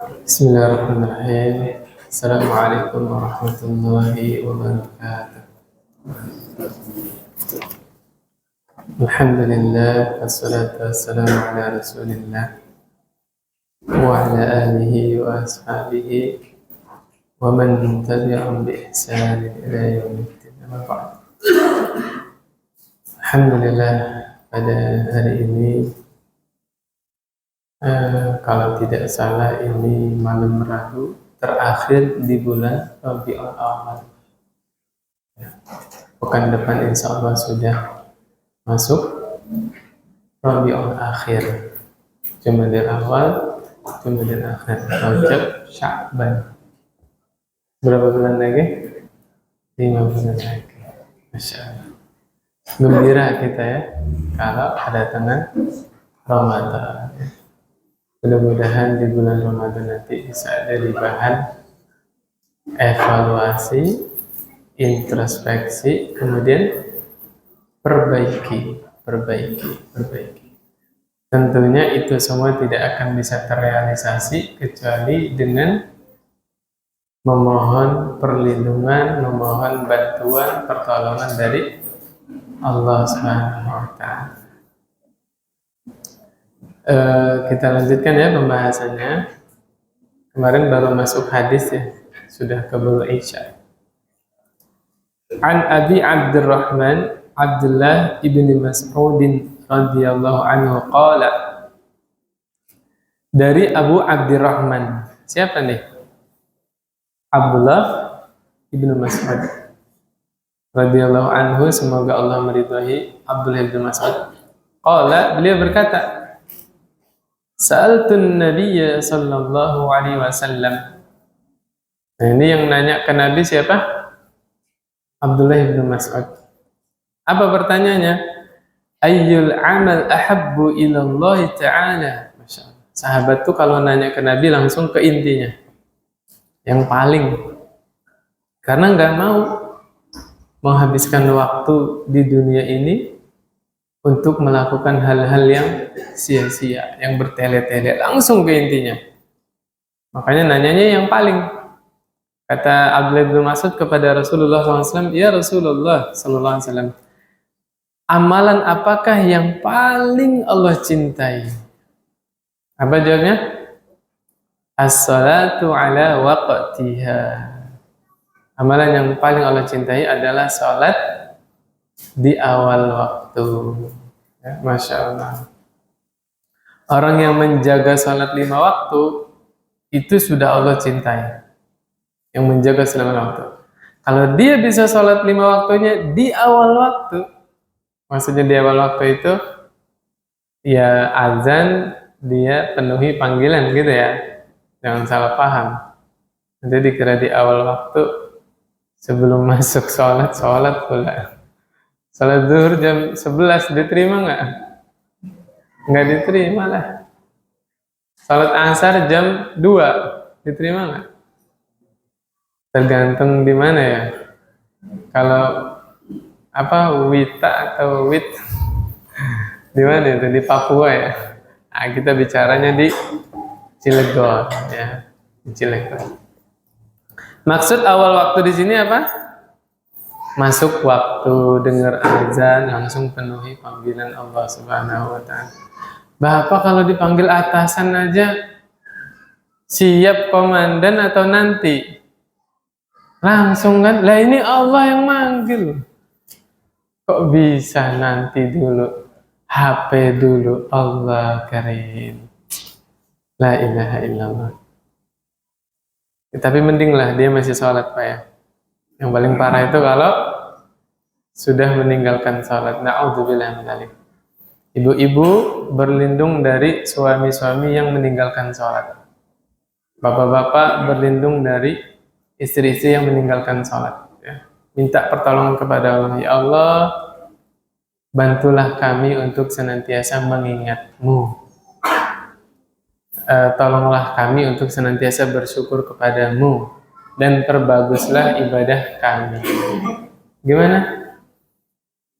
Bismillahirrahmanirrahim. Assalamualaikum warahmatullahi wabarakatuh. Alhamdulillah, wassalatu wassalamu ala rasulillah wa ala alihi wa ashabihi wa man tabi'ahum bi ihsanin ila yaumiddin. Amma ba'd. Alhamdulillah, pada hari ini kalau tidak salah ini malam Rabu terakhir di bulan Rabiul Awal. Pekan depan insya Allah sudah masuk Rabiul Akhir. Jumadil Awal, Jumadil Akhir, Rajab, Sya'ban. Berapa bulan lagi? 5 bulan lagi. Masya Allah. Gembira kita ya kalau ada tangan Ramadan. Mudah-mudahan di bulan Ramadan nanti bisa jadi bahan evaluasi, introspeksi, kemudian perbaiki. Tentunya itu semua tidak akan bisa terrealisasi kecuali dengan memohon perlindungan, memohon bantuan, pertolongan dari Allah Subhanahu wa Ta'ala. Kita lanjutkan ya pembahasannya. Kemarin baru masuk hadis ya, sudah keburu Isya. An Abi Abdurrahman Abdullah ibn Mas'ud radhiyallahu anhu qala. Dari Abu Abdurrahman. Siapa nih? Abdullah ibn Mas'ud radhiyallahu anhu, semoga Allah meridhai Abdullah ibn Mas'ud. Qala, beliau berkata, Sa'altun Nabiyya sallallahu alaihi wasallam. Nah, ini yang nanya ke Nabi siapa? Abdullah bin Mas'ud. Apa pertanyaannya? Ayyul amal ahabbu ila Allah ta'ala. Masya Allah. Sahabat tuh kalau nanya ke Nabi langsung ke intinya. Yang paling. Karena nggak mau menghabiskan waktu di dunia ini untuk melakukan hal-hal yang sia-sia, yang bertele-tele, langsung ke intinya. Makanya nanyanya yang paling. Kata Abdullah bin Mas'ud kepada Rasulullah SAW, Ya Rasulullah SAW, amalan apakah yang paling Allah cintai? Apa jawabnya? As-salatu ala waqtiha. Amalan yang paling Allah cintai adalah salat di awal waktu. Ya, Masya Allah. Orang yang menjaga salat 5 waktu itu sudah Allah cintai. Yang menjaga selama waktu. Kalau dia bisa salat 5 waktunya di awal waktu, maksudnya di awal waktu itu ya azan dia penuhi panggilan gitu ya. Jangan salah paham. Nanti dikira di awal waktu sebelum masuk salat pula. Salat zuhur jam 11 diterima nggak? Nggak diterima lah. Salat asar jam 2 diterima nggak? Tergantung di mana ya. Kalau Wita atau Wit di mana itu? Di Papua ya. Nah, kita bicaranya di Cilegon ya, di Cilegon. Maksud awal waktu di sini apa? Masuk waktu, dengar azan, langsung penuhi panggilan Allah Subhanahu wa Ta'ala. Bapak kalau dipanggil atasan aja siap komandan atau nanti? Langsung kan? Lah ini Allah yang manggil. Kok bisa nanti dulu? HP dulu. Allah karim. La ilaha illallah. Tapi mendinglah dia masih sholat Pak ya. Yang paling parah itu kalau sudah meninggalkan sholat. Na'udzubillah min dzalik. Ibu-ibu berlindung dari suami-suami yang meninggalkan sholat. Bapak-bapak berlindung dari istri-istri yang meninggalkan sholat. Ya. Minta pertolongan kepada Allah. Ya Allah, bantulah kami untuk senantiasa mengingat-Mu. Tolonglah kami untuk senantiasa bersyukur kepada-Mu. Dan perbaguslah ibadah kami. Gimana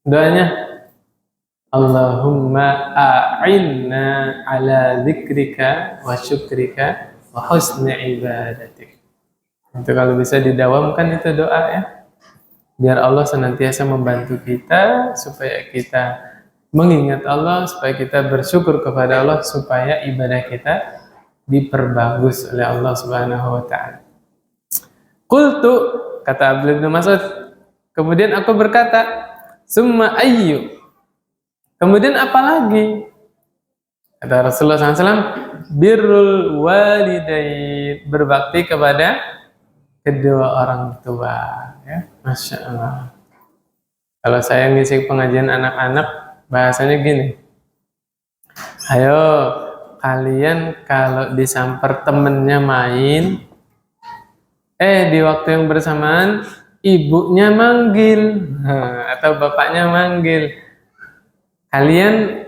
doanya? Allahumma a'inna ala dzikrika wa syukrika wa husni ibadatik. Itu kalau bisa didawamkan itu doa ya. Biar Allah senantiasa membantu kita supaya kita mengingat Allah, supaya kita bersyukur kepada Allah, supaya ibadah kita diperbagus oleh Allah Subhanahu wa taala. Qultu, kata Abdullah bin Mas'ud, kemudian aku berkata, summa ayyu. Kemudian apa lagi? Kata Rasulullah SAW, birrul walidain, berbakti kepada kedua orang tua. Ya, Masya Allah. Kalau saya ngisi pengajian anak-anak, bahasanya gini. Ayo, kalian kalau disamper temennya main, di waktu yang bersamaan, ibunya manggil, atau bapaknya manggil. Kalian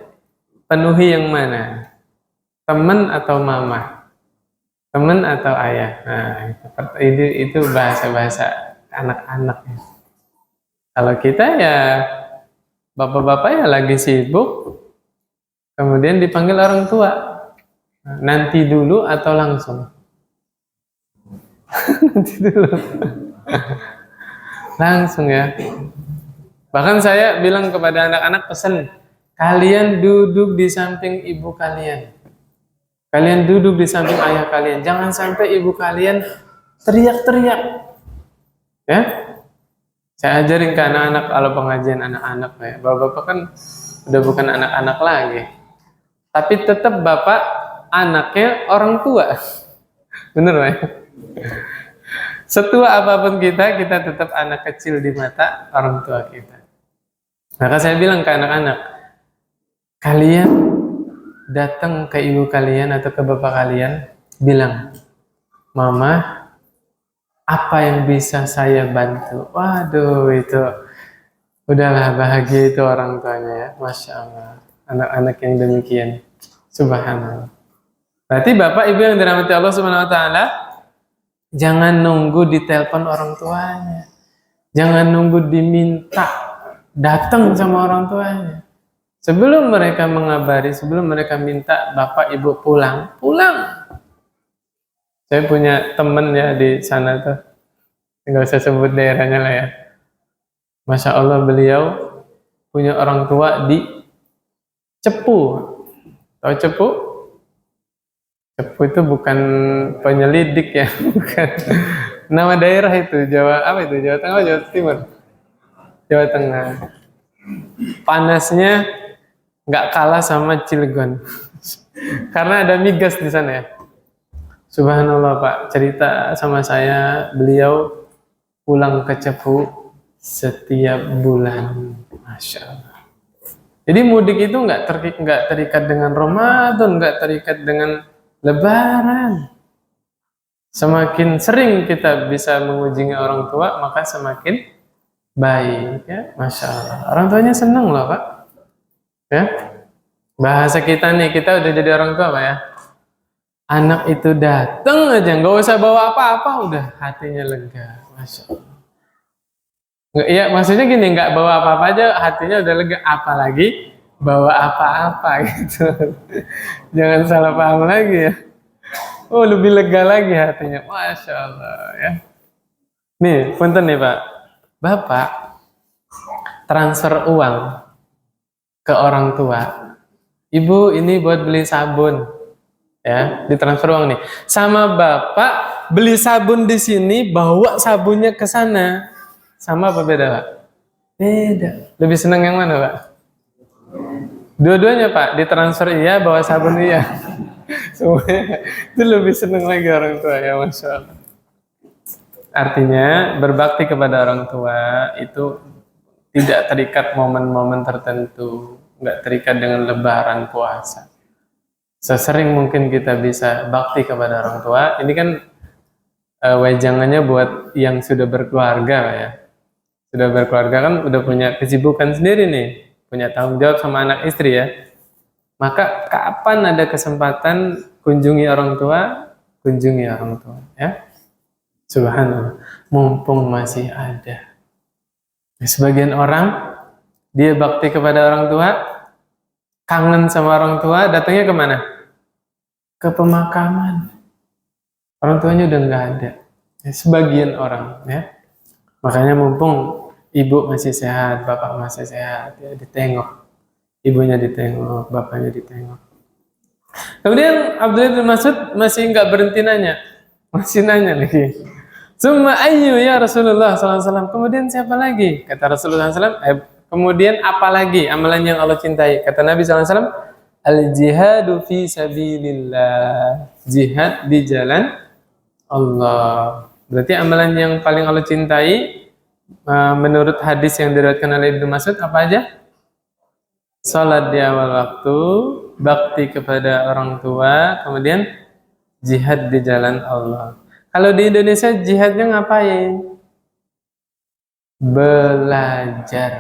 penuhi yang mana? Teman atau mama? Teman atau ayah? Nah, itu bahasa-bahasa anak-anak. Kalau kita ya, bapak-bapak ya lagi sibuk, kemudian dipanggil orang tua. Nanti dulu atau langsung? Nanti dulu. Langsung ya. Bahkan saya bilang kepada anak-anak pesan, kalian duduk di samping ibu kalian. Kalian duduk di samping ayah kalian. Jangan sampai ibu kalian teriak-teriak. Ya. Saya ajarin ke anak-anak kalau pengajian anak-anak ya. Bapak-bapak kan udah bukan anak-anak lagi. Tapi tetap bapak anaknya orang tua. Bener ya? Setua apapun kita tetap anak kecil di mata orang tua kita. Maka saya bilang ke anak-anak, kalian datang ke ibu kalian atau ke bapak kalian, bilang, Mama, apa yang bisa saya bantu? Waduh, itu udahlah bahagia itu orang tuanya ya, Masya Allah. Anak-anak yang demikian, subhanallah. Berarti bapak ibu yang dirahmati Allah Subhanahu Wa Taala, jangan nunggu ditelepon orang tuanya, jangan nunggu diminta datang sama orang tuanya. Sebelum mereka mengabari, sebelum mereka minta bapak ibu pulang. Saya punya temen ya di sana tuh, nggak usah sebut daerahnya lah ya. Masya Allah beliau punya orang tua di Cepu. Tahu Cepu? Cepu itu bukan penyelidik ya, bukan. Nama daerah itu Jawa apa itu? Jawa Tengah, Jawa Timur, Jawa Tengah. Panasnya nggak kalah sama Cilegon, karena ada migas di sana ya. Subhanallah Pak, cerita sama saya, beliau pulang ke Cepu setiap bulan, Masya Allah. Jadi mudik itu nggak terikat dengan Ramadan, nggak terikat dengan Lebaran. Semakin sering kita bisa mengunjungi orang tua, maka semakin baik, ya, Masya Allah. Orang tuanya senang loh Pak, ya. Bahasa kita nih, kita udah jadi orang tua Pak ya. Anak itu datang aja, nggak usah bawa apa-apa, udah hatinya lega, Masya Allah. Iya, maksudnya gini, nggak bawa apa-apa aja, hatinya udah lega, apalagi bawa apa-apa gitu. Jangan salah paham lagi ya. Oh, lebih lega lagi hatinya, Masya Allah ya. Nih, punten nih Pak, Bapak transfer uang ke orang tua. Ibu, ini buat beli sabun. Ya, ditransfer uang nih. Sama bapak beli sabun di sini, bawa sabunnya ke sana. Sama apa beda, Pak? Beda. Lebih senang yang mana, Pak? Dua-duanya, Pak. Ditransfer iya, bawa sabun iya. Semuanya itu lebih senang lagi orang tua ya, Masya Allah. Artinya berbakti kepada orang tua itu tidak terikat momen-momen tertentu, nggak terikat dengan lebaran puasa. Sesering mungkin kita bisa bakti kepada orang tua. Ini kan wejangannya buat yang sudah berkeluarga ya. Sudah berkeluarga kan udah punya kesibukan sendiri nih, punya tanggung jawab sama anak istri ya. Maka kapan ada kesempatan kunjungi orang tua, kunjungi orang tua ya. Subhanallah, mumpung masih ada. Sebagian orang dia bakti kepada orang tua, kangen sama orang tua, datangnya kemana? Ke pemakaman. Orang tuanya udah nggak ada. Ya, sebagian orang, ya. Makanya mumpung ibu masih sehat, bapak masih sehat, ya ditengok. Ibunya ditengok, bapaknya ditengok. Kemudian Abdullah bin Mas'ud masih nggak berhenti nanya. Masih nanya lagi. Summa ayyu ya Rasulullah SAW. Kemudian siapa lagi? Kata Rasulullah SAW. Kemudian apa lagi amalan yang Allah cintai? Kata Nabi SAW. Al-jihadu fi sabilillah. Jihad di jalan Allah. Berarti amalan yang paling Allah cintai menurut hadis yang diriwayatkan oleh Ibnu Mas'ud apa aja? Salat di awal waktu, bakti kepada orang tua, kemudian jihad di jalan Allah. Kalau di Indonesia jihadnya ngapain? Belajar.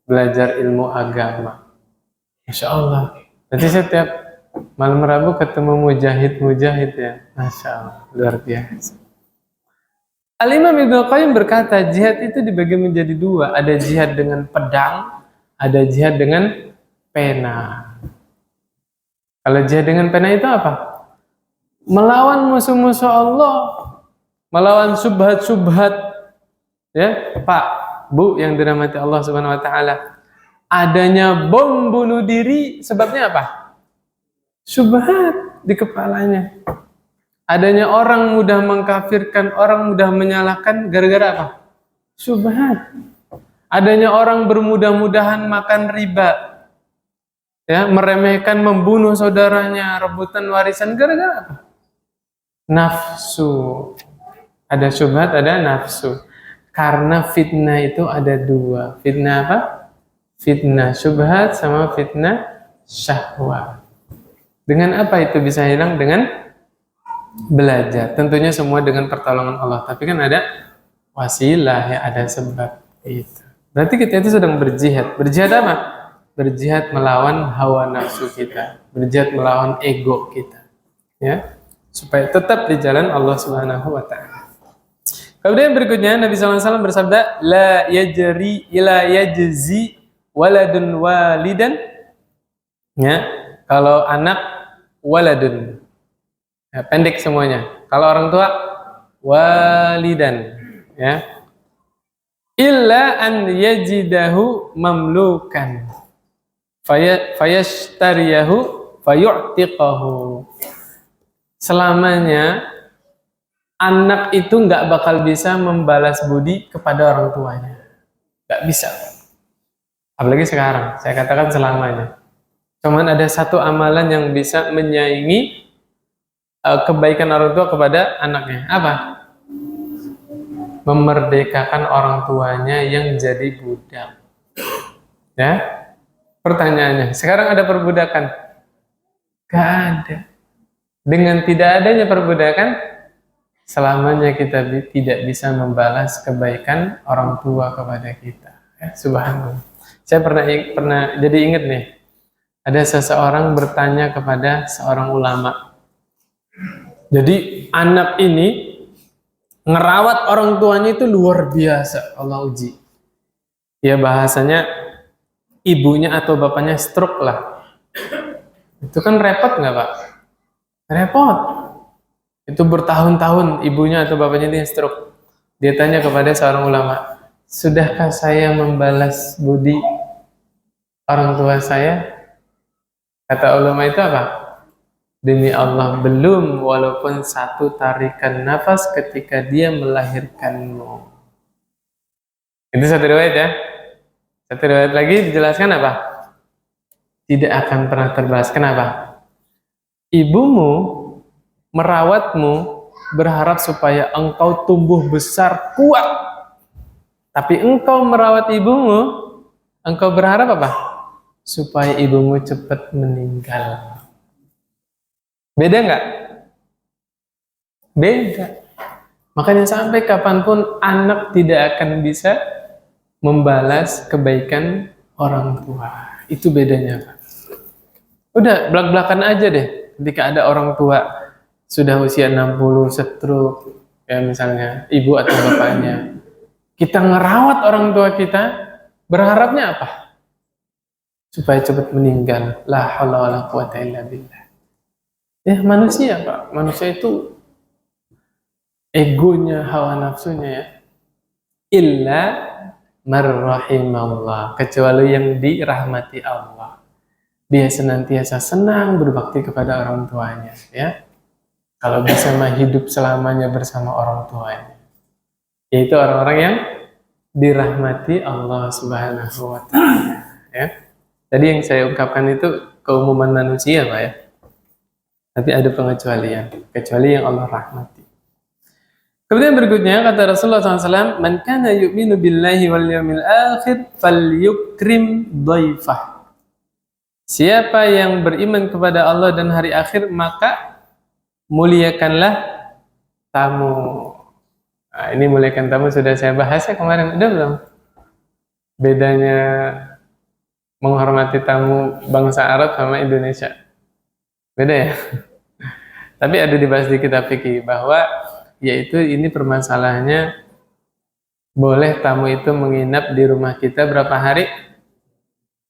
Belajar ilmu agama. Masya Allah. Berarti setiap malam Rabu ketemu mujahid-mujahid ya. Masya Allah. Luar biasa. Al-Imam Ibnu Qayyim berkata, jihad itu dibagi menjadi dua. Ada jihad dengan pedang, ada jihad dengan pena. Kalau jihad dengan pena itu apa? Melawan musuh-musuh Allah, melawan subhat-subhat, ya Pak, Bu yang dirahmati Allah Subhanahu Wa Taala. Adanya bom bunuh diri, sebabnya apa? Subhat di kepalanya. Adanya orang mudah mengkafirkan, orang mudah menyalahkan, gara-gara apa? Subhat. Adanya orang bermudah-mudahan makan riba, ya, meremehkan, membunuh saudaranya, rebutan warisan, gara-gara apa? Nafsu. Ada syubhat, ada nafsu. Karena fitnah itu ada dua. Fitnah apa? Fitnah syubhat sama fitnah syahwat. Dengan apa itu bisa hilang? Dengan belajar. Tentunya semua dengan pertolongan Allah. Tapi kan ada wasilah, ya, ada sebab itu. Berarti kita itu sedang berjihad. Berjihad apa? Berjihad melawan hawa nafsu kita. Berjihad melawan ego kita. Ya. Supaya tetap di jalan Allah Subhanahu wa taala. Kemudian berikutnya Nabi SAW bersabda, la yajzi waladun walidan. Ya, kalau anak waladun. Ya, pendek semuanya. Kalau orang tua walidan, ya. Illa an yajidahu mamlukan. Fayashtariyahu fayu'tiqahu. Selamanya anak itu nggak bakal bisa membalas budi kepada orang tuanya, nggak bisa. Apalagi sekarang, saya katakan selamanya. Cuman ada satu amalan yang bisa menyaingi kebaikan orang tua kepada anaknya. Apa? Memerdekakan orang tuanya yang jadi budak. Ya, pertanyaannya, sekarang ada perbudakan? Gak ada. Dengan tidak adanya perbudakan, selamanya kita tidak bisa membalas kebaikan orang tua kepada kita. Ya, subhanallah. Saya pernah jadi ingat nih, ada seseorang bertanya kepada seorang ulama. Jadi anak ini ngerawat orang tuanya itu luar biasa, Allah uji. Ya bahasanya ibunya atau bapaknya stroke lah. Itu kan repot nggak Pak? Repot. Itu bertahun-tahun ibunya atau bapaknya ini stroke. Dia tanya kepada seorang ulama, sudahkah saya membalas budi orang tua saya? Kata ulama itu apa? Demi Allah belum, walaupun satu tarikan nafas ketika dia melahirkanmu. Itu satu riwayat ya. Satu riwayat lagi dijelaskan apa? Tidak akan pernah terbalas. Kenapa? Ibumu merawatmu berharap supaya engkau tumbuh besar kuat. Tapi engkau merawat ibumu, engkau berharap apa? Supaya ibumu cepat meninggal. Beda nggak? Beda. Makanya sampai kapanpun anak tidak akan bisa membalas kebaikan orang tua. Itu bedanya, Pak. Udah, belak-belakan aja deh. Ketika ada orang tua sudah usia 60, stroke, ya misalnya ibu atau bapaknya. Kita ngerawat orang tua kita, berharapnya apa? Supaya cepat meninggal. La haula wala quwata illa billah. Ya manusia Pak, manusia itu egonya, hawa nafsunya ya. Illa marrahimallah, kecuali yang dirahmati Allah. Dia senantiasa senang berbakti kepada orang tuanya ya. Kalau bisa mah hidup selamanya bersama orang tuanya. Yaitu orang-orang yang dirahmati Allah Subhanahu wa taala ya. Tadi yang saya ungkapkan itu keumuman manusia, Pak ya. Tapi ada pengecualian, kecuali yang Allah rahmati. Kemudian berikutnya kata Rasulullah SAW, "Man kana yu'minu billahi wal yawmil akhir falyukrim dhaifah." Siapa yang beriman kepada Allah dan hari akhir, maka muliakanlah tamu. Nah, ini muliakan tamu sudah saya bahas ya kemarin, udah belum? Bedanya menghormati tamu bangsa Arab sama Indonesia. Beda ya? Tapi ada dibahas di kitab fikih bahwa yaitu ini permasalahannya, boleh tamu itu menginap di rumah kita berapa hari?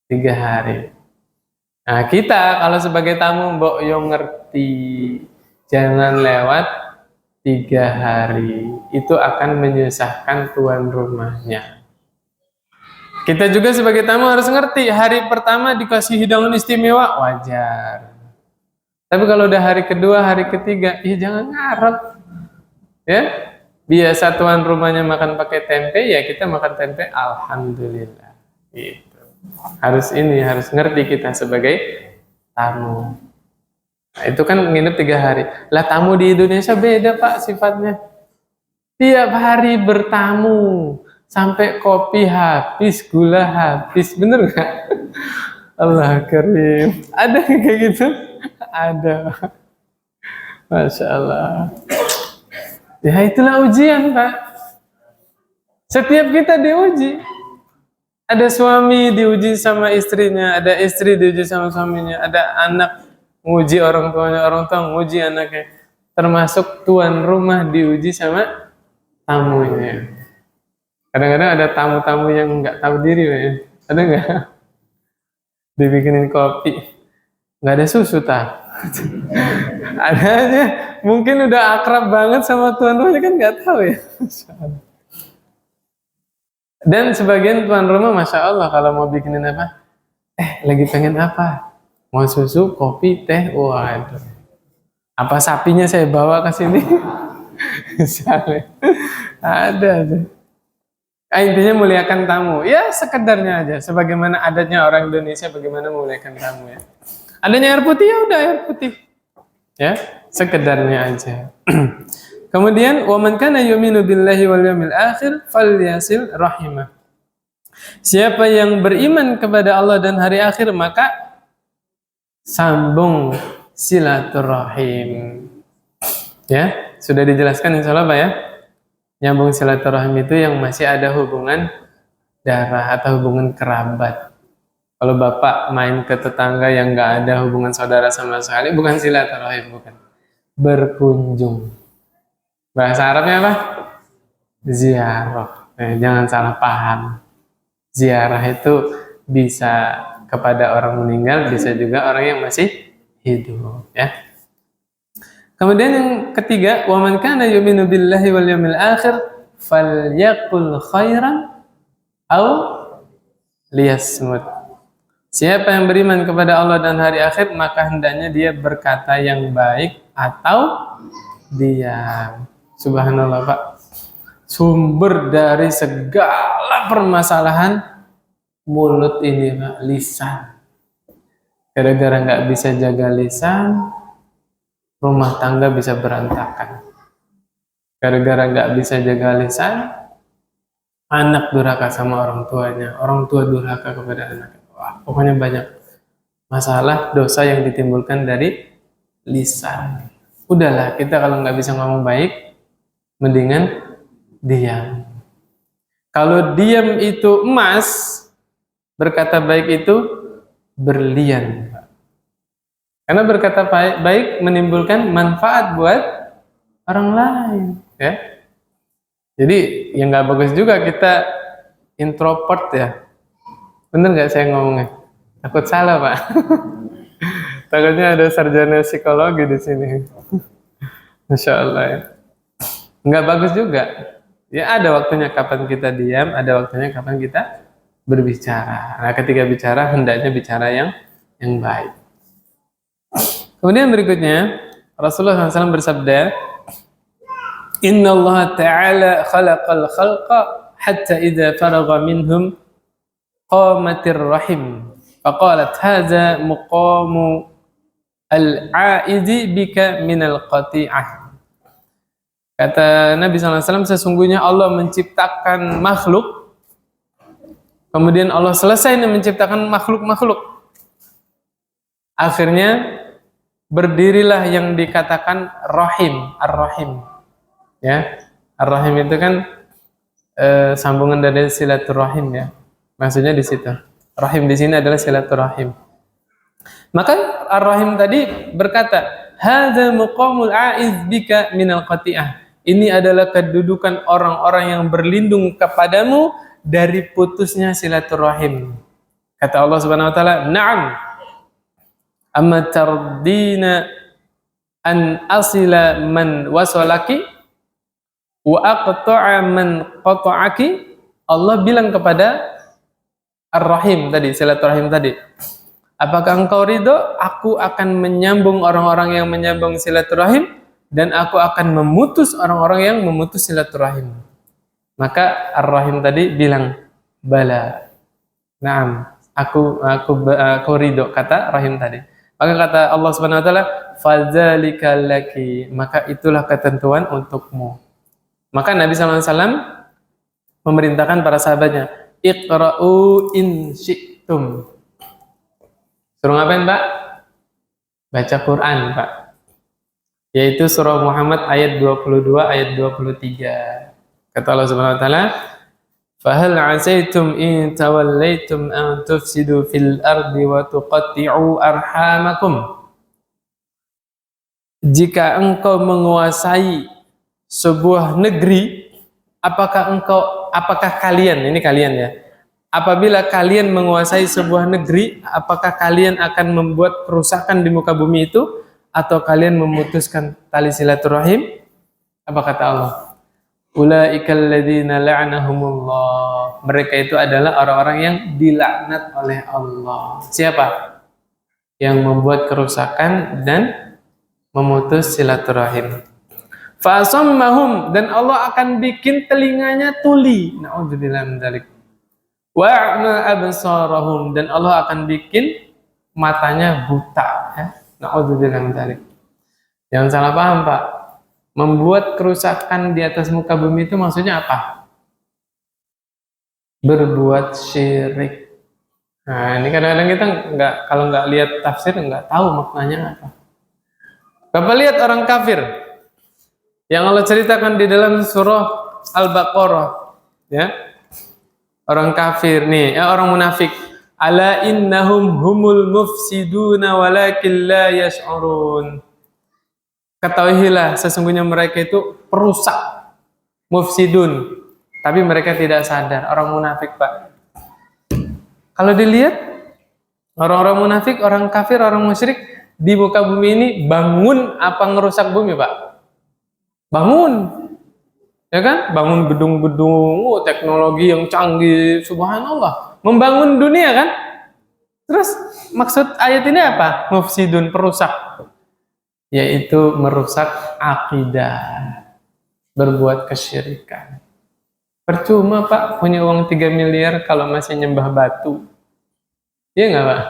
3 hari. Nah kita kalau sebagai tamu mbok yo ngerti, jangan lewat 3 hari, itu akan menyusahkan tuan rumahnya. Kita juga sebagai tamu harus ngerti, hari pertama dikasih hidangan istimewa, wajar. Tapi kalau udah hari kedua, hari ketiga, ya jangan ngarep. Ya, biasa tuan rumahnya makan pakai tempe, ya kita makan tempe, alhamdulillah. Gitu. Harus ngerti kita sebagai tamu. Nah, itu kan nginep 3 hari. Lah tamu di Indonesia beda Pak sifatnya. Tiap hari bertamu, sampai kopi habis, gula habis, bener nggak? Allah karim. Ada kayak gitu? Ada. Masya Allah. Ya itulah ujian Pak. Setiap kita diuji. Ada suami diuji sama istrinya, ada istri diuji sama suaminya, ada anak nguji orang tuanya, orang tua nguji anaknya. Termasuk tuan rumah diuji sama tamunya. Kadang-kadang ada tamu-tamu yang nggak tahu diri, ya. Ada nggak? Dibikinin kopi, nggak ada susu tak? Ada aja. Mungkin udah akrab banget sama tuan rumahnya kan nggak tahu ya. Dan sebagian tuan rumah, masya Allah, kalau mau bikinin apa, lagi pengen apa? Mau susu, kopi, teh, waduh. Apa sapinya saya bawa ke sini? Misalnya, ada aja. Intinya muliakan tamu, ya sekedarnya aja. Sebagaimana adatnya orang Indonesia, bagaimana memuliakan tamu ya. Adanya air putih ya udah air putih, ya sekedarnya aja. Kemudian wa man kana yu'minu billahi wal yawmil akhir falyasil rahimah. Siapa yang beriman kepada Allah dan hari akhir maka sambung silaturahim. Ya, sudah dijelaskan insyaallah Pak ya. Nyambung silaturahim itu yang masih ada hubungan darah atau hubungan kerabat. Kalau Bapak main ke tetangga yang nggak ada hubungan saudara sama sekali, bukan silaturahim, bukan. Berkunjung. Bahasa Arabnya apa? Ziarah. Jangan salah paham. Ziarah itu bisa kepada orang meninggal, bisa juga orang yang masih hidup. Ya. Kemudian yang ketiga, wa man kana yu'minu billahi wal yawmil akhir falyaqul khairan aw liyasmut. Siapa yang beriman kepada Allah dan hari akhir, maka hendaknya dia berkata yang baik atau diam. Subhanallah Pak, sumber dari segala permasalahan mulut ini Pak, lisan. Gara-gara nggak bisa jaga lisan, rumah tangga bisa berantakan. Gara-gara nggak bisa jaga lisan, anak durhaka sama orang tuanya, orang tua durhaka kepada anak. Wah, pokoknya banyak masalah dosa yang ditimbulkan dari lisan. Udahlah, kita kalau nggak bisa ngomong baik, mendingan diam. Kalau diam itu emas, berkata baik itu berlian. Karena berkata baik menimbulkan manfaat buat orang lain. Ya. Jadi yang nggak bagus juga kita introvert ya. Bener nggak saya ngomongnya? Takut salah Pak. Takutnya ada sarjana psikologi di sini. Masya Allah ya. Nggak bagus juga. Ya ada waktunya kapan kita diam, ada waktunya kapan kita berbicara. Nah, ketika bicara hendaknya bicara yang baik. Kemudian berikutnya Rasulullah SAW bersabda, Inna Allah Ta'ala khalaqal khalqa hatta idza faragha minhum qamatir rahim. Faqalat hadza muqamu al-'aidi bika minal qati'ah. Kata Nabi SAW, sesungguhnya Allah menciptakan makhluk, kemudian Allah selesai menciptakan makhluk-makhluk. Akhirnya berdirilah yang dikatakan rahim, ar-rahim. Ya, ar-rahim itu kan sambungan dari silaturahim ya. Maksudnya di situ. Rahim di sini adalah silaturahim. Maka ar-rahim tadi berkata, "Hadza muqamul 'aiz bika minal qati'ah." Ini adalah kedudukan orang-orang yang berlindung kepadamu dari putusnya silaturahim. Kata Allah Subhanahu wa taala, "Na'am. Amma tardina an asila man wasalaki wa aqta'a man qata'aki." Allah bilang kepada Ar-Rahim tadi, silaturahim tadi, apakah engkau ridho aku akan menyambung orang-orang yang menyambung silaturahim dan aku akan memutus orang-orang yang memutus silaturahim? Maka Ar-Rahim tadi bilang, bala, naam, aku ridho, kata Rahim tadi. Maka kata Allah Subhanahu wa taala, fadzalika laki, maka itulah ketentuan untukmu. Maka Nabi SAW memerintahkan para sahabatnya, iqra'u in syi'tum. Suruh ngapain, Pak? Baca Quran, Pak. Yaitu surah Muhammad ayat 22 ayat 23. Kata Allah Subhanahu wa taala, "Fahal 'asaitum in tawallaitum an tufsidu fil ardi wa tuqatti'u arhamakum?" Jika engkau menguasai sebuah negeri, apakah kalian, ini kalian ya, apabila kalian menguasai sebuah negeri, apakah kalian akan membuat kerusakan di muka bumi itu, atau kalian memutuskan tali silaturahim? Apa kata Allah? Ulaikal ladzina la'anahumullah. Mereka itu adalah orang-orang yang dilaknat oleh Allah. Siapa? Yang membuat kerusakan dan memutus silaturahim. Fa'asammahum, dan Allah akan bikin telinganya tuli. Na'udzubillah min dzalik. Wa'ma absarahum, dan Allah akan bikin matanya buta, ya. Na'udzubillah min dzalik. Jangan salah paham, Pak. Membuat kerusakan di atas muka bumi itu maksudnya apa? Berbuat syirik. Nah, ini kadang-kadang kita kalau nggak lihat tafsir nggak tahu maknanya apa. Bapak lihat orang kafir yang Allah ceritakan di dalam surah Al-Baqarah, ya. Orang kafir nih, ya, orang munafik. Ala innahum humul mufsiduna walakin la yash'urun. Ketahuilah sesungguhnya mereka itu perusak, mufsidun, tapi mereka tidak sadar. Orang munafik, Pak. Kalau dilihat orang-orang munafik, orang kafir, orang musyrik di muka bumi ini bangun apa ngerusak bumi, Pak? Bangun. Ya kan? Bangun gedung-gedung, teknologi yang canggih, subhanallah. Membangun dunia kan? Terus maksud ayat ini apa? Mufsidun, perusak. Yaitu merusak akidah, berbuat kesyirikan. Percuma, Pak, punya uang 3 miliar kalau masih nyembah batu. Iya nggak, Pak?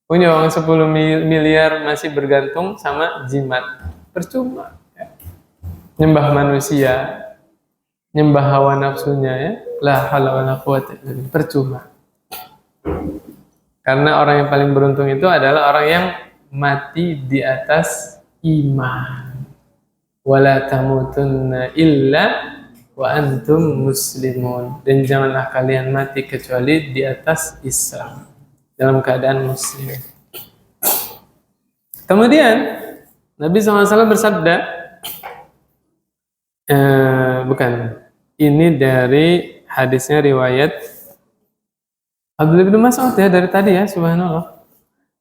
Punya uang 10 miliar masih bergantung sama jimat. Percuma. Ya. Nyembah manusia, nyembah hawa nafsunya, ya. La haula wala quwwata illa billah. Percuma. Karena orang yang paling beruntung itu adalah orang yang mati di atas iman. Wala tamutunna illa wa antum muslimun. Dan janganlah kalian mati kecuali di atas Islam, dalam keadaan muslim. Kemudian Nabi SAW bersabda, ini dari hadisnya riwayat Abdullah bin Mas'ud, ya, dari tadi, ya, subhanallah.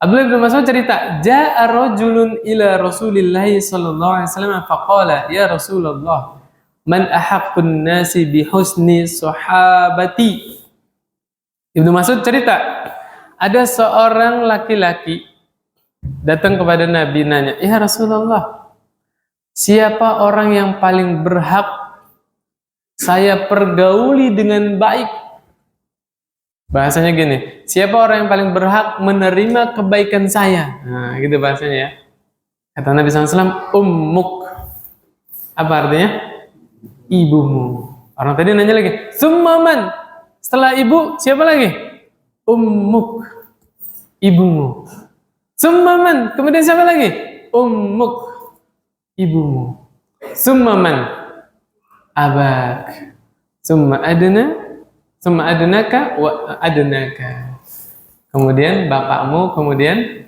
Abdullah bin Mas'ud cerita, ja'a rajulun ila Rasulillah sallallahu alaihi wasallam faqala, ya Rasulullah, man ahaqqun nasi bi husni sahabati. Ibnu Mas'ud cerita, ada seorang laki-laki datang kepada Nabi nanya, "Ya Rasulullah, siapa orang yang paling berhak saya pergauli dengan baik?" Bahasanya gini, siapa orang yang paling berhak menerima kebaikan saya? Nah, gitu bahasanya ya. Kata Nabi SAW, ummuk. Apa artinya? Ibumu. Orang tadi nanya lagi, summaman. Setelah ibu, siapa lagi? Ummuk. Ibumu. Summaman. Kemudian siapa lagi? Ummuk. Ibumu. Summaman. Abak. Summa adna. Summa adnaka wa adnaka. Kemudian bapakmu, kemudian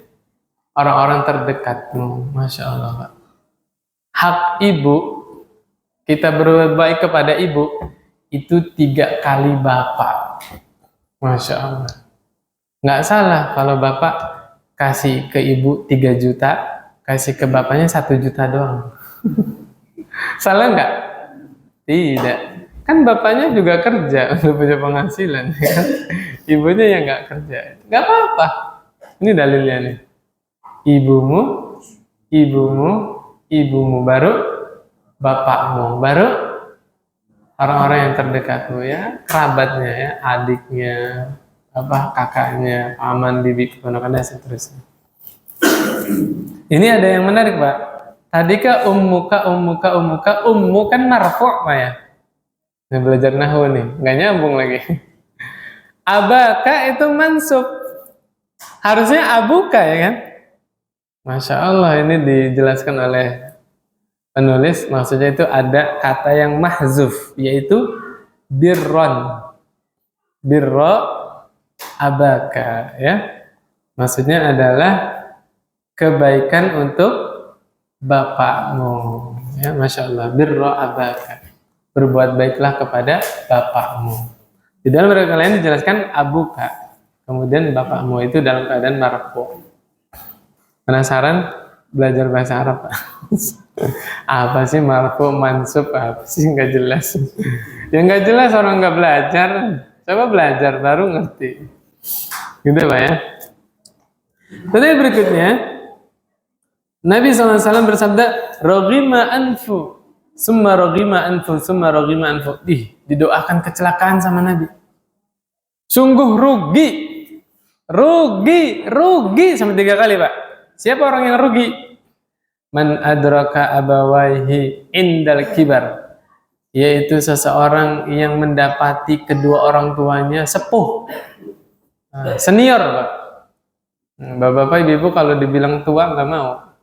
orang-orang terdekatmu. Masya Allah, Pak. Hak ibu, kita berbuat baik kepada ibu, itu 3 kali bapak. Masya Allah. Nggak salah kalau bapak kasih ke ibu 3 juta, kasih ke bapaknya 1 juta doang. Salah nggak? Tidak. Kan bapaknya juga kerja untuk punya penghasilan. Kan? Ibunya yang nggak kerja. Nggak apa-apa. Ini dalilnya nih. Ibumu, ibumu, ibumu, baru bapakmu, baru orang-orang yang terdekatmu ya, kerabatnya ya, adiknya, kakaknya, paman, bibi, keponakan dan seterusnya. Ini ada yang menarik, Pak. Tadi ummu kan marfu' Pak ya. Nah, belajar nahwu nih, nggak nyambung lagi. Abaka itu mansub. Harusnya abuka ya kan? Masya Allah, ini dijelaskan oleh penulis, maksudnya itu ada kata yang mahzuf, yaitu birron. Birro abaka ya. Maksudnya adalah kebaikan untuk bapakmu. Ya, Masya Allah, birro abaka. Berbuat baiklah kepada bapakmu. Di dalam riwayat lain dijelaskan abuka. Kemudian bapakmu itu dalam keadaan marfu'. Penasaran belajar bahasa Arab, Pak? Apa sih marfu', mansub, apa sih nggak jelas? Yang nggak jelas orang nggak belajar. Coba belajar baru ngerti. Gitu Pak ya. Kemudian berikutnya Nabi SAW bersabda, "Roghima anfu, summa roghima anfu, summa roghima anfu." Didoakan kecelakaan sama Nabi. Sungguh rugi sampai 3 kali Pak. Siapa orang yang rugi? Man adraka abawaihi indal kibar, yaitu seseorang yang mendapati kedua orang tuanya sepuh, senior Pak. Bapak-bapak, ibu-ibu kalau dibilang tua nggak mau,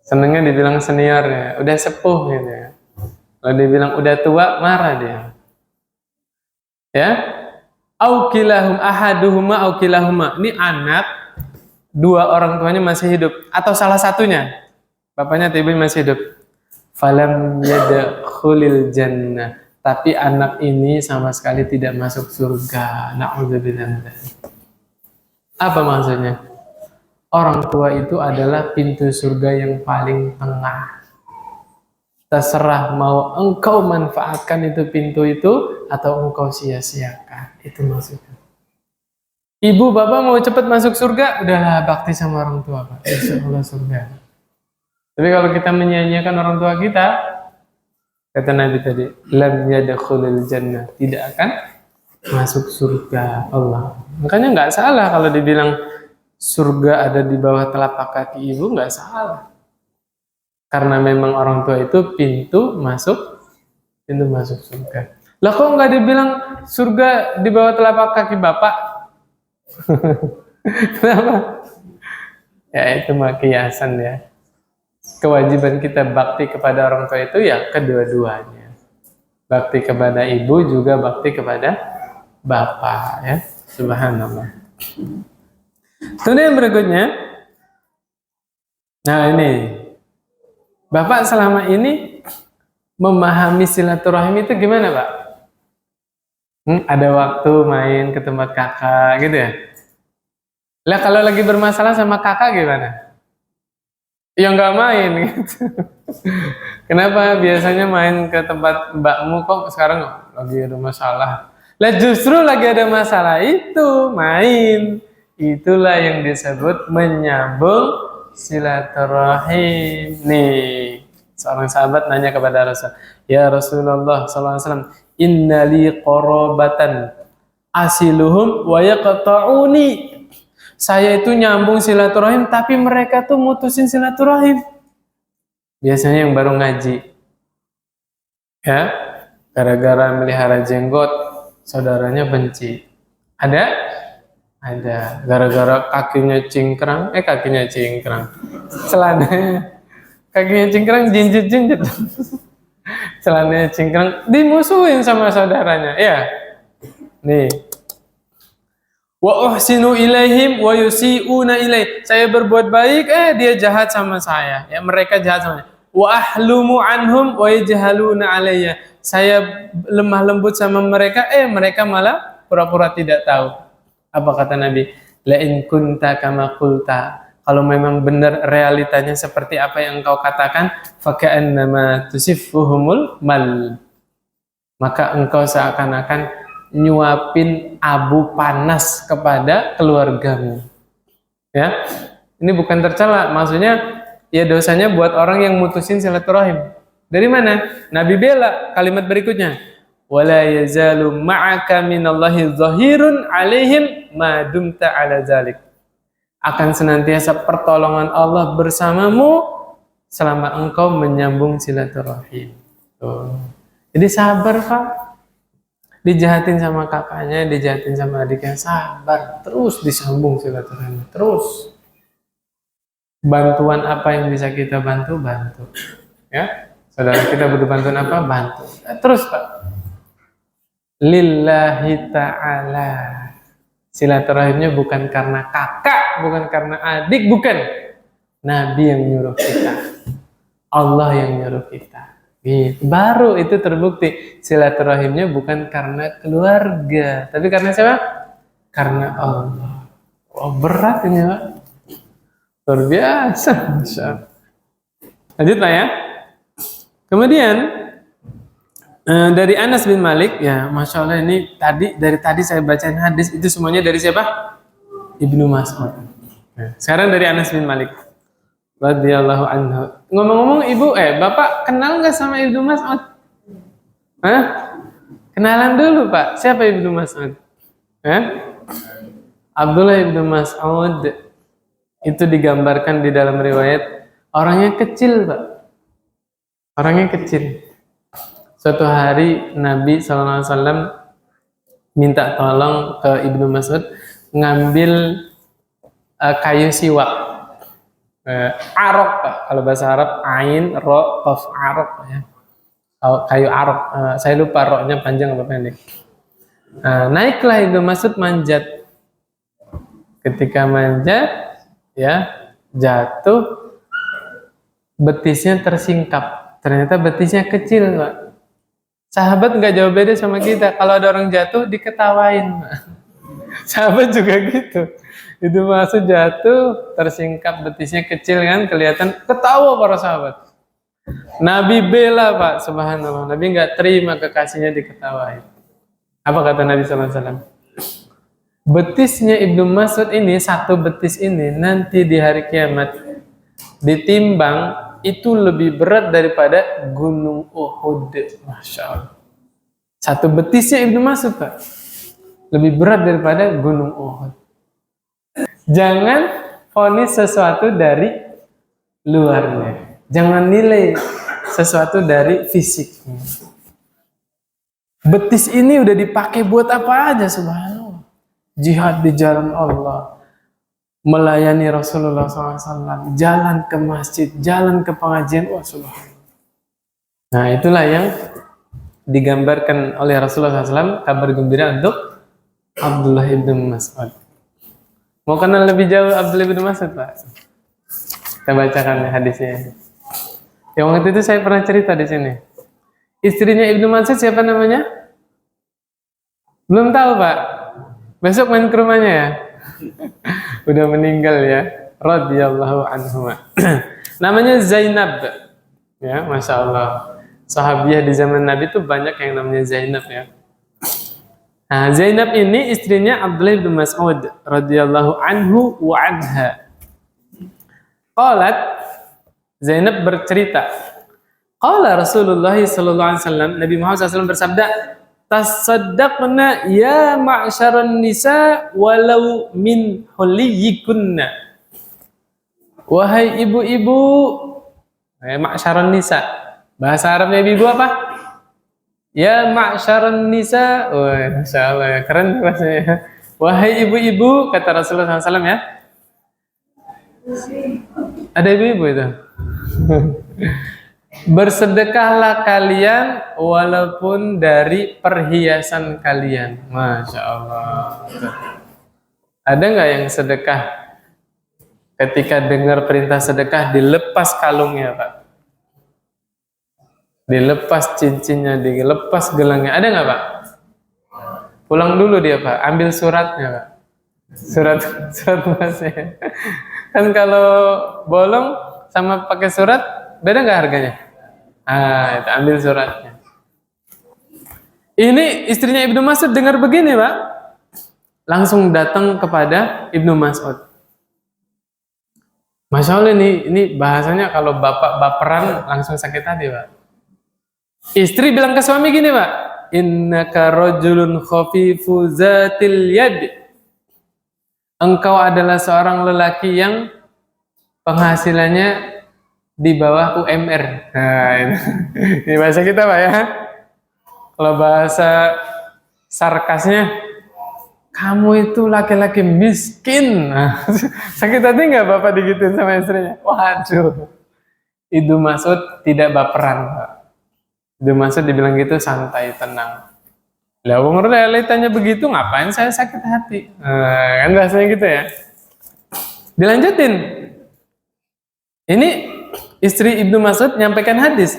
senengnya dibilang senior ya, udah sepuh gitu ya. Kalau dibilang udah tua marah dia. Ya, aukilahum ahaduhuma aukilahuma. Ini anak, 2 orang tuanya masih hidup atau salah satunya, bapaknya atau ibunya masih hidup. Falam yadkhulil jannah, tapi anak ini sama sekali tidak masuk surga. Na'udzubillah. Apa maksudnya? Orang tua itu adalah pintu surga yang paling tengah. Terserah mau engkau manfaatkan itu pintu itu atau engkau sia-siakan. Itu maksudnya. Ibu bapak mau cepat masuk surga, udahlah bakti sama orang tua Pak. Insya Allah surga. Tapi kalau kita menyia-nyiakan orang tua kita, kata Nabi tadi, lam yadkhulul jannah, tidak akan masuk surga Allah. Makanya nggak salah kalau dibilang surga ada di bawah telapak kaki ibu, nggak salah. Karena memang orang tua itu pintu masuk surga. Lah kok nggak dibilang surga di bawah telapak kaki bapak? Kenapa? Ya itu mah kiasan ya. Kewajiban kita bakti kepada orang tua itu ya kedua-duanya. Bakti kepada ibu juga bakti kepada bapak ya. Subhanallah. Kemudian yang berikutnya, nah ini, bapak selama ini memahami silaturahim itu gimana Pak? Ada waktu main ke tempat kakak gitu ya? Lah kalau lagi bermasalah sama kakak gimana? Ya nggak main gitu. Kenapa biasanya main ke tempat mbakmu kok sekarang lagi ada masalah? Lah justru lagi ada masalah itu main. Itulah yang disebut menyambung silaturahim. Nih, seorang sahabat nanya kepada Rasul, "Ya Rasulullah sallallahu alaihi wasallam, innali qarabatan asiluhum wa yaqta'uni." Saya itu nyambung silaturahim tapi mereka tuh mutusin silaturahim. Biasanya yang baru ngaji, ya, gara-gara melihara jenggot, saudaranya benci. Ada? Ada. Gara-gara kakinya cingkrang. Celananya, kakinya cingkrang, jinjit-jinjit. Celananya cingkrang, dimusuhin sama saudaranya. Ya, nih. Wa uhsinu ilaihim wa yusi'una ilaih. Saya berbuat baik, dia jahat sama saya. Ya, mereka jahat sama saya. Wa ahlumu anhum wa yajhaluna alayya. Saya lemah lembut sama mereka, mereka malah pura-pura tidak tahu. Apa kata Nabi? La in kunta kama qulta. Kalau memang benar realitanya seperti apa yang engkau katakan, faka'annama tusiffuhumul mal. Maka engkau seakan-akan nyuapin abu panas kepada keluargamu. Ya, ini bukan tercela, maksudnya ya dosanya buat orang yang mutusin silaturahim. Dari mana? Nabi bela kalimat berikutnya, wala yazalu ma'aka minallahi zahirun alaihim ma dumta ala zalik. Akan senantiasa pertolongan Allah bersamamu selama engkau menyambung silaturahim. Tuh. Jadi sabar, Pak. Dijahatin sama kakaknya, dijahatin sama adiknya, sabar, terus disambung silaturahmi, terus. Bantuan apa yang bisa kita bantu, ya, saudara kita butuh bantuan apa, bantu. Terus Pak, lillahi ta'ala. Silaturahimnya bukan karena kakak, bukan karena adik, bukan. Nabi yang nyuruh kita, Allah yang nyuruh kita. Baru itu terbukti silaturahimnya bukan karena keluarga, tapi karena siapa? Karena Allah. Oh, berat ini, Pak. Luar biasa. Lanjut Pak ya. Kemudian dari Anas bin Malik, ya Masya Allah, ini dari tadi saya bacain hadis itu semuanya dari siapa? Ibnu Mas'ud. Sekarang dari Anas bin Malik radhiyallahu anhu. Ngomong-ngomong Bapak kenal nggak sama Ibnu Mas'ud? Hah? Kenalan dulu Pak. Siapa Ibnu Mas'ud? Abdullah Ibnu Mas'ud itu digambarkan di dalam riwayat orangnya kecil Pak. Orangnya kecil. Suatu hari Nabi SAW minta tolong ke Ibnu Mas'ud ngambil kayu siwak. Arok Pak, kalau bahasa Arab ain ro qaf arok ya. Kayu arok, saya lupa roknya panjang apa pendek. Naiklah Ibnu Mas'ud manjat. Ketika manjat, ya jatuh, betisnya tersingkap. Ternyata betisnya kecil Pak. Sahabat nggak jauh beda sama kita. Kalau ada orang jatuh diketawain Pak. Sahabat juga gitu. Itu Mas'ud jatuh, tersingkap, betisnya kecil kan, kelihatan, ketawa para sahabat. Nabi bela Pak, subhanallah. Nabi nggak terima kekasihnya diketawain. Apa kata Nabi SAW? Betisnya Ibnu Mas'ud ini, satu betis ini, nanti di hari kiamat ditimbang, itu lebih berat daripada gunung Uhud. Masya Allah. Satu betisnya Ibnu Mas'ud Pak, lebih berat daripada gunung Uhud. Jangan vonis sesuatu dari luarnya. Jangan nilai sesuatu dari fisiknya. Betis ini udah dipakai buat apa aja subhanallah. Jihad di jalan Allah. Melayani Rasulullah SAW. Jalan ke masjid. Jalan ke pengajian. Wah subhanallah. Nah itulah yang digambarkan oleh Rasulullah SAW. Kabar gembira untuk Abdullah ibn Mas'ud. Mau kenal lebih jauh Abdullah bin Mas'ud Pak? Kita bacakan hadisnya. Yang waktu itu saya pernah cerita di sini. Istrinya Ibnu Mas'ud siapa namanya? Belum tahu Pak. Besok main ke rumahnya ya. Udah meninggal ya. Radhiyallahu anhu. Namanya Zainab. Ya, Masya Allah. Sahabiah di zaman Nabi itu banyak yang namanya Zainab ya. Nah, Zainab ini istrinya Abdullah bin Mas'ud radhiyallahu anhu wa anha. Qalat, Zainab bercerita, qala Rasulullah sallallahu alaihi wasallam, Nabi Muhammad SAW bersabda, tasaddaqna ya ma'syaran nisa walau min huliyikunna. Wahai ibu-ibu, ma'syaran nisa. Bahasa Arabnya ibu apa? Ya ma'syaran nisa. Wah, Masya Allah ya, keren bahasanya. Wahai ibu-ibu, kata Rasulullah SAW ya. Ada ibu-ibu itu. Bersedekahlah kalian walaupun dari perhiasan kalian. Masya Allah. Ada nggak yang sedekah ketika dengar perintah sedekah dilepas kalungnya, Pak? Dilepas cincinnya, dilepas gelangnya. Ada nggak, Pak? Pulang dulu dia, Pak. Ambil suratnya, Pak. Surat masnya. Kan kalau bolong sama pakai surat, beda nggak harganya? Ah, itu ambil suratnya. Ini istrinya Ibnu Mas'ud dengar begini, Pak. Langsung datang kepada Ibnu Mas'ud. Masya Allah, ini bahasanya kalau bapak baperan langsung sakit hati, Pak. Istri bilang ke suami gini, Pak. Innaka rajulun khafifu zatil yad. Engkau adalah seorang lelaki yang penghasilannya di bawah UMR. Nah, ini bahasa kita, Pak ya. Kalau bahasa sarkasnya, kamu itu laki-laki miskin. Nah, sakit hati nggak Bapak digituin sama istrinya? Waduh. Ibnu Mas'ud tidak baperan, Pak. Ibnu Mas'ud dibilang gitu santai, tenang. Lah umur tanya begitu, ngapain saya sakit hati? Kan bahasanya gitu ya. Dilanjutin. Ini istri Ibnu Mas'ud nyampaikan hadis.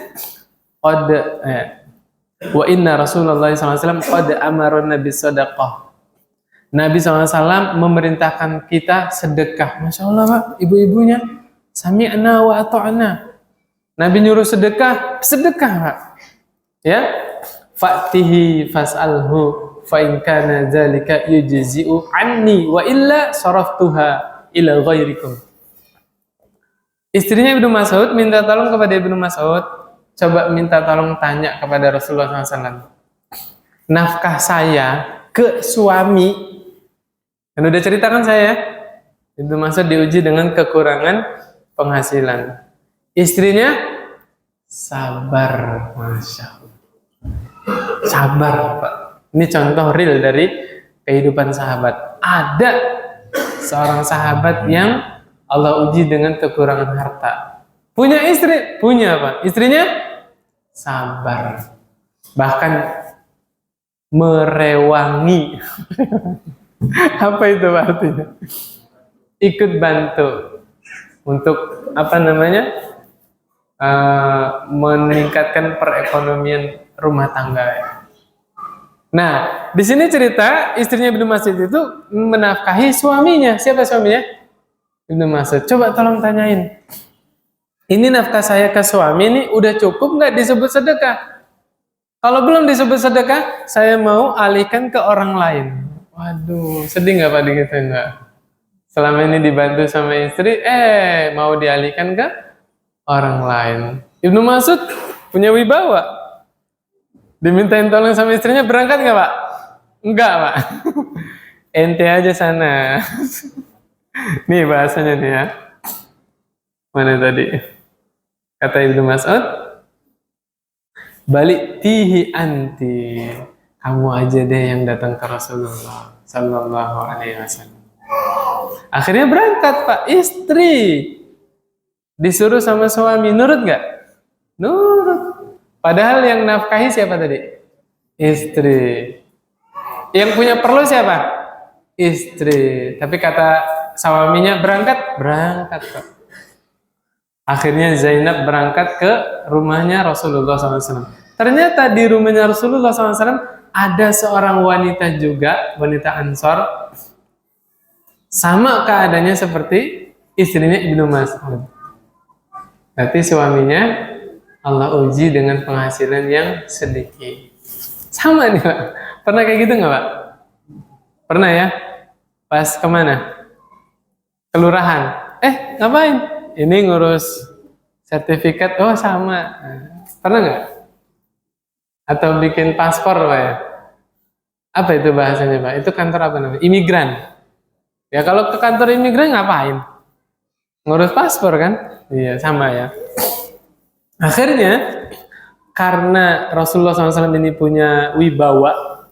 Wa inna Rasulullah SAW qad amarna bis sadaqah. Nabi SAW memerintahkan kita sedekah. Masya Allah, Pak, ibu-ibunya sami'na wa ata'na. Nabi nyuruh sedekah, Pak. Ya, fa'tihi fas'alhu fa in kana dzalika yujzi'u anni wa illa saraftuha ila ghairikum. Istrinya Ibnu Mas'ud minta tolong kepada Ibnu Mas'ud, coba minta tolong tanya kepada Rasulullah SAW. Nafkah saya ke suami, kan udah ceritakan saya, Ibnu Mas'ud diuji dengan kekurangan penghasilan. Istrinya sabar, Masya Allah. Sabar, Pak. Ini contoh real dari kehidupan sahabat. Ada seorang sahabat yang Allah uji dengan kekurangan harta. Punya istri, punya Pak. Istrinya sabar. Bahkan merewangi. Apa itu artinya? Ikut bantu untuk meningkatkan perekonomian rumah tangga. Nah, di sini cerita istrinya Ibnu Mas'ud itu menafkahi suaminya. Siapa suaminya? Ibnu Mas'ud. Coba tolong tanyain. Ini nafkah saya ke suami ini udah cukup nggak disebut sedekah? Kalau belum disebut sedekah, saya mau alihkan ke orang lain. Waduh, sedih nggak Pak digituin, Pak? Selama ini dibantu sama istri, mau dialihkan ke orang lain. Ibnu Mas'ud punya wibawa. Dimintain tolong sama istrinya, berangkat nggak, Pak? Enggak, Pak. Ente aja sana. Nih bahasanya nih ya. Mana tadi? Kata Ibnu Mas'ud, balik tihi anti. Kamu aja deh yang datang ke Rasulullah Sallallahu Alaihi Wasallam. Akhirnya berangkat, Pak. Istri disuruh sama suami, nurut nggak? Nurut. Padahal yang nafkahi siapa tadi? Istri. Yang punya perlu siapa? Istri. Tapi kata suaminya berangkat, Pak. Akhirnya Zainab berangkat ke rumahnya Rasulullah SAW. Ternyata di rumahnya Rasulullah SAW ada seorang wanita juga, wanita Ansor, sama keadaannya seperti istrinya Ibnu Mas'ud. Berarti suaminya Allah uji dengan penghasilan yang sedikit. Sama nih Pak. Pernah kayak gitu nggak Pak? Pernah ya? Pas kemana? Kelurahan. Ngapain? Ini ngurus sertifikat. Oh sama. Pernah nggak? Atau bikin paspor Pak ya? Apa itu bahasanya Pak? Itu kantor apa namanya? Imigran. Ya kalau ke kantor imigran ngapain? Ngurus paspor kan? Iya sama ya. Akhirnya karena Rasulullah SAW ini punya wibawa,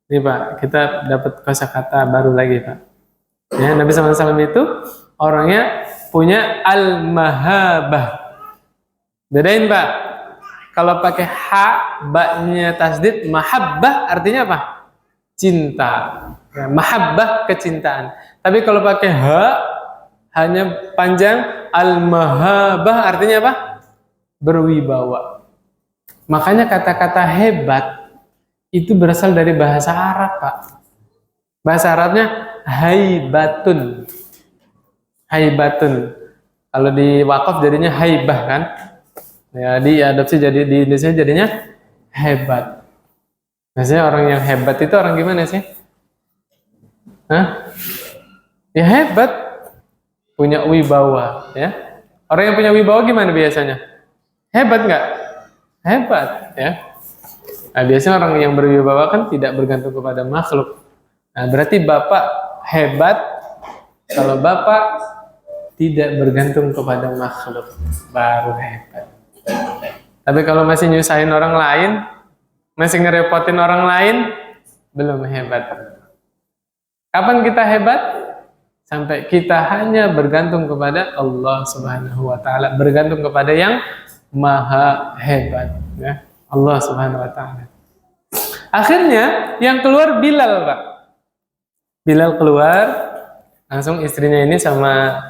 nih Pak, kita dapat kosakata baru lagi Pak. Ya, Nabi SAW itu orangnya punya al-mahabah. Bedain Pak. Kalau pakai ha, baknya tasdid, mahabbah artinya apa? Cinta. Ya, mahabbah kecintaan. Tapi kalau pakai ha, hanya panjang, al-mahabah artinya apa? Berwibawa. Makanya kata-kata hebat itu berasal dari bahasa Arab, Pak. Bahasa Arabnya haibatun. Haibatun. Kalau di wakaf jadinya haibah kan? Ya, diadopsi jadi di Indonesia jadinya hebat. Biasanya orang yang hebat itu orang gimana sih? Hah? Ya hebat, punya wibawa, ya. Orang yang punya wibawa gimana biasanya? Hebat nggak? Hebat, ya. Nah, biasanya orang yang berwibawa kan tidak bergantung kepada makhluk. Nah, berarti Bapak hebat kalau Bapak tidak bergantung kepada makhluk, baru hebat. Tapi kalau masih nyusahin orang lain, masih ngerepotin orang lain, belum hebat. Kapan kita hebat? Sampai kita hanya bergantung kepada Allah Subhanahu wa Ta'ala, bergantung kepada yang maha hebat, ya. Allah Subhanahu wa Ta'ala. Akhirnya yang keluar Bilal, Pak. Bilal keluar, langsung istrinya ini sama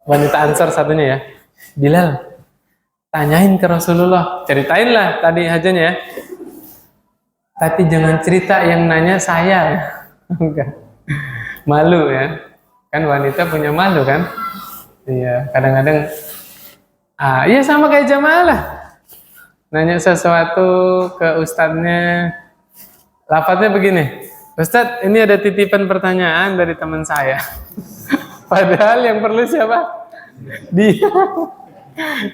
wanita Ansar satunya ya. Bilal, tanyain ke Rasulullah, ceritain lah tadi hajanya ya. Tapi jangan cerita yang nanya saya. Enggak. Malu ya. Kan wanita punya malu kan? Iya, kadang-kadang iya sama kayak jamaah. Nanya sesuatu ke ustadznya, lafadznya begini, Ustadz, ini ada titipan pertanyaan dari teman saya. Padahal yang perlu siapa? Dia.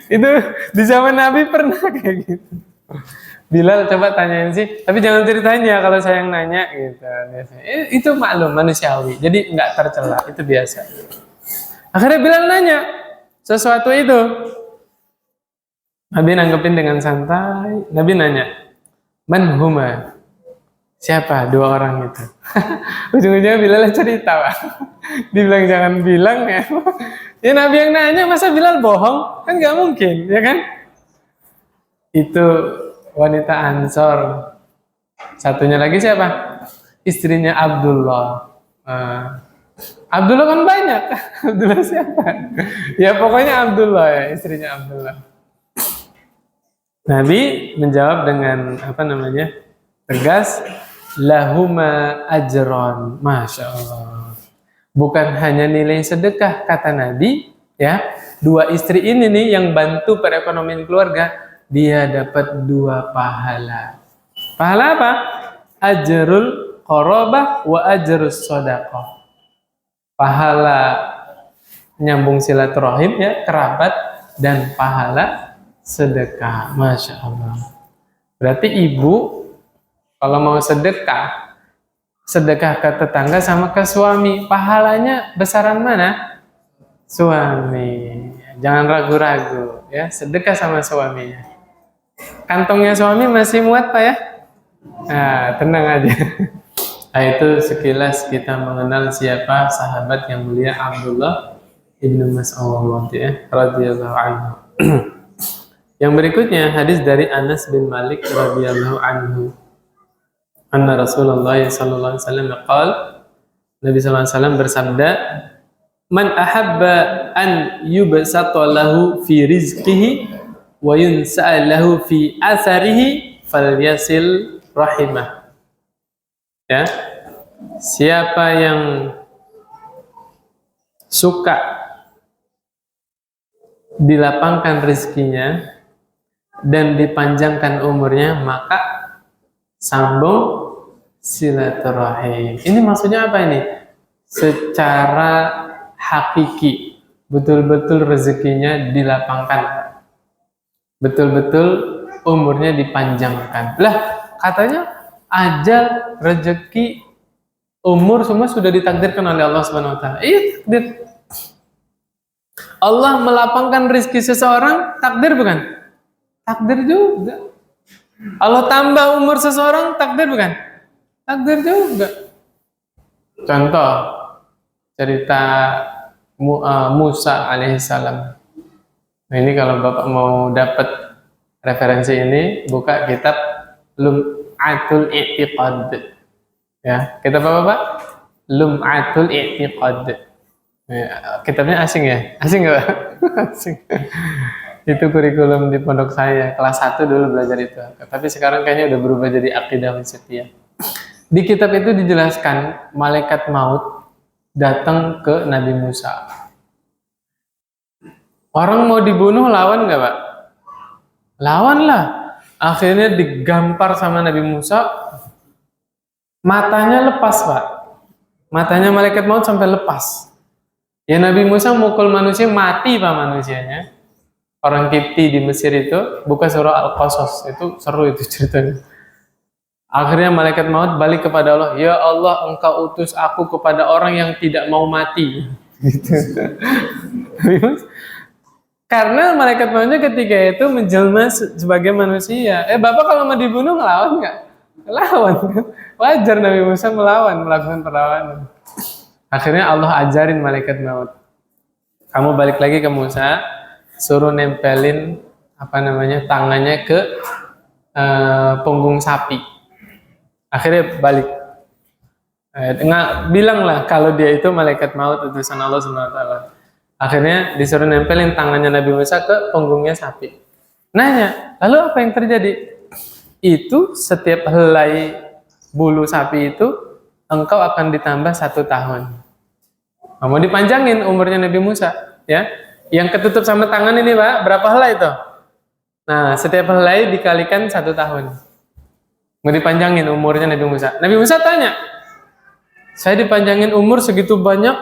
Itu di zaman Nabi pernah kayak gitu. Bilal coba tanyain sih, tapi jangan ceritain ya kalau saya yang nanya gitu. Itu maklum manusiawi, jadi nggak tercela, itu biasa. Akhirnya Bilal nanya sesuatu itu. Nabi nanggepin dengan santai. Nabi nanya, man huma? Siapa dua orang itu? Ujung-ujungnya Bilal cerita, Pak. Dibilang jangan bilang ya. Ya Nabi yang nanya, masa Bilal bohong? Kan nggak mungkin, ya kan? Itu wanita Ansor. Satunya lagi siapa? Istrinya Abdullah. Abdullah kan banyak. Abdullah siapa? Ya pokoknya Abdullah ya, istrinya Abdullah. Nabi menjawab dengan tegas, lahuma ajron. Masya Allah. Bukan hanya nilai sedekah, kata Nabi, ya. Dua istri ini nih yang bantu perekonomian keluarga, dia dapat 2 pahala. Pahala apa? Ajrul qorobah wa ajrus shadaqah. Pahala nyambung silaturahim ya, kerabat, dan pahala sedekah. Masya Allah. Berarti ibu kalau mau sedekah ke tetangga sama ke suami, pahalanya besaran mana? Suami. Jangan ragu-ragu ya, sedekah sama suaminya. Kantongnya suami masih muat Pak ya? Nah, tenang aja. Nah, itu sekilas kita mengenal siapa sahabat yang mulia Abdullah ibnu Mas'ud ya, radhiyallahu anhu. Yang berikutnya hadis dari Anas bin Malik radhiyallahu anhu. Anna Rasulullah sallallahu alaihi wasallam qaal, Nabi sallallahu alaihi wasallam bersabda, man ahabba an yubsata lahu fi rizqihi wa yunsa'a lahu fi atharihi falyasil rahimah. Ya. Siapa yang suka dilapangkan rezekinya dan dipanjangkan umurnya, maka sambung silaturahim. Ini maksudnya apa ini? Secara hakiki, betul-betul rezekinya dilapangkan, betul-betul umurnya dipanjangkan. Lah, katanya ajal, rezeki, umur semua sudah ditakdirkan oleh Allah Subhanahu wa taala. Iya, takdir. Allah melapangkan rezeki seseorang, takdir bukan? Takdir juga. Allah tambah umur seseorang, takdir bukan? Takdir juga. Contoh cerita Musa alaihissalam. Nah, ini kalau Bapak mau dapat referensi ini, buka kitab Lum'atul I'tiqad. Ya, kitab apa, Pak? Lum'atul I'tiqad. Ya, kitabnya asing ya? Asing nggak? Asing. Itu kurikulum di pondok saya, kelas 1 dulu belajar itu. Tapi sekarang kayaknya udah berubah jadi Aqidah Wasithiyah. Di kitab itu dijelaskan malaikat maut datang ke Nabi Musa. Orang mau dibunuh, lawan nggak, Pak? Lawan lah. Akhirnya digampar sama Nabi Musa, matanya lepas, Pak. Matanya malaikat maut sampai lepas. Ya, Nabi Musa mukul manusia, mati Pak manusianya. Orang Kipti di Mesir itu, buka surah Al-Qasas, itu seru itu ceritanya. Akhirnya malaikat maut balik kepada Allah, ya Allah, engkau utus aku kepada orang yang tidak mau mati. Gitu. Karena malaikat mautnya ketika itu menjelma sebagai manusia. Bapak kalau mau dibunuh ngelawan nggak? Ngelawan kan? Wajar Nabi Musa melawan, melakukan perlawanan. Akhirnya Allah ajarin malaikat maut, kamu balik lagi ke Musa, suruh nempelin tangannya ke punggung sapi. Akhirnya balik. Bilanglah kalau dia itu malaikat maut utusan Allah Subhanahu wa taala. Akhirnya disuruh nempelin tangannya Nabi Musa ke punggungnya sapi. Nanya, lalu apa yang terjadi? Itu setiap helai bulu sapi itu engkau akan ditambah 1 tahun. Mau dipanjangin umurnya Nabi Musa, ya? Yang ketutup sama tangan ini, Pak, berapa helai itu? Nah, setiap helai dikalikan 1 tahun. Mau dipanjangin umurnya Nabi Musa. Nabi Musa tanya, saya dipanjangin umur segitu banyak,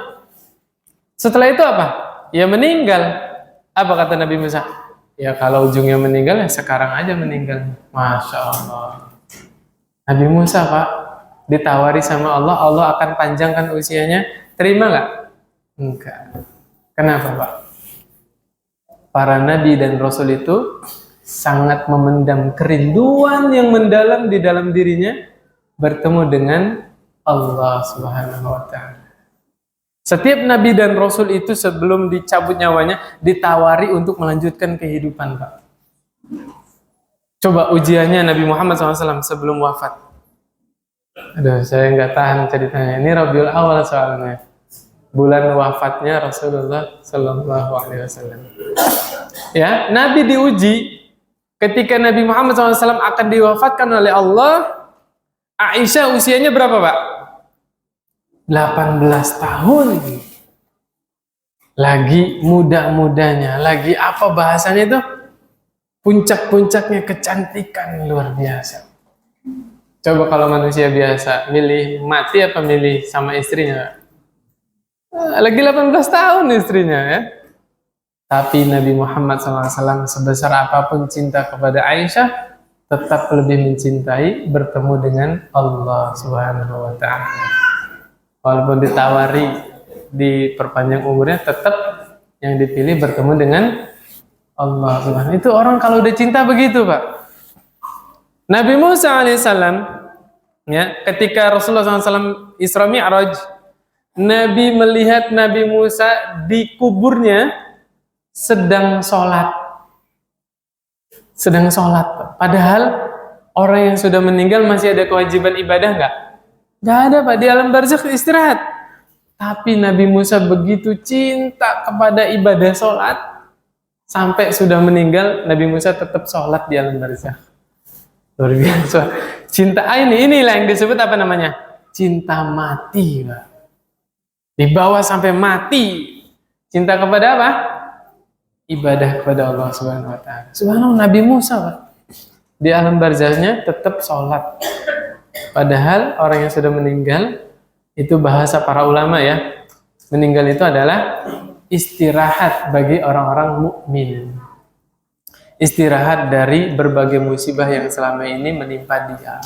setelah itu apa? Ya meninggal. Apa kata Nabi Musa? Ya kalau ujungnya meninggal, ya sekarang aja meninggal. Masya Allah. Nabi Musa, Pak, ditawari sama Allah, Allah akan panjangkan usianya. Terima nggak? Enggak. Kenapa, Pak? Para nabi dan rasul itu sangat memendam kerinduan yang mendalam di dalam dirinya bertemu dengan Allah Subhanahu wa taala. Setiap nabi dan rasul itu sebelum dicabut nyawanya ditawari untuk melanjutkan kehidupan, Pak. Coba ujiannya Nabi Muhammad SAW sebelum wafat. Aduh, saya nggak tahan ceritanya. Ini Rabiul Awal soalnya. Bulan wafatnya Rasulullah Sallallahu Alaihi Wasallam. Ya, Nabi diuji ketika Nabi Muhammad SAW akan diwafatkan oleh Allah. Aisyah usianya berapa, Pak? 18 tahun. Lagi muda-mudanya, lagi apa bahasanya itu? Puncak-puncaknya kecantikan luar biasa. Coba kalau manusia biasa, milih mati apa milih sama istrinya? Lagi 18 tahun istrinya, ya. Tapi Nabi Muhammad SAW sebesar apapun cinta kepada Aisyah, tetap lebih mencintai bertemu dengan Allah Subhanahu wa taala. Walaupun ditawari diperpanjang umurnya, tetap yang dipilih bertemu dengan Allah Subhanahu. Itu orang kalau udah cinta begitu, Pak. Nabi Musa alaihissalam, ya, ketika Rasulullah SAW Isra Mi'raj, Nabi melihat Nabi Musa di kuburnya sedang sholat. Sedang sholat. Padahal orang yang sudah meninggal masih ada kewajiban ibadah nggak? Nggak ada, Pak. Di alam barzakh istirahat. Tapi Nabi Musa begitu cinta kepada ibadah sholat, sampai sudah meninggal Nabi Musa tetap sholat di alam barzakh. Luar biasa. Cinta inilah yang disebut apa namanya? Cinta mati, Pak. Dibawa sampai mati. Cinta kepada apa? ibadah kepada Allah Subhanahu wa taala. Subhanallah, Nabi Musa, Pak, di alam barzahnya tetap sholat. Padahal orang yang sudah meninggal, itu bahasa para ulama ya, meninggal itu adalah istirahat bagi orang-orang mukmin. Istirahat dari berbagai musibah yang selama ini menimpa dia.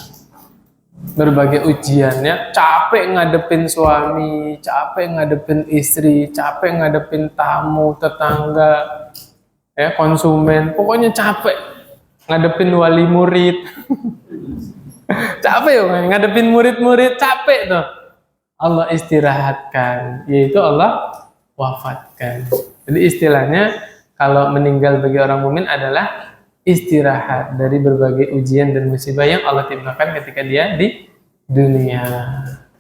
Berbagai ujiannya, capek ngadepin suami, capek ngadepin istri, capek ngadepin tamu, tetangga, ya, konsumen, pokoknya capek ngadepin wali murid. Capek ya, ngadepin murid-murid, capek tuh. Allah istirahatkan, yaitu Allah wafatkan. Jadi istilahnya kalau meninggal bagi orang mukmin adalah istirahat dari berbagai ujian dan musibah yang Allah timpakan ketika dia di dunia.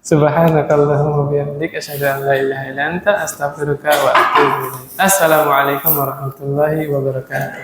Subhanakallahumma bihamdik asyhadu an la ilaha illa anta astaghfiruka wa atubu ilaik. Assalamualaikum warahmatullahi wabarakatuh.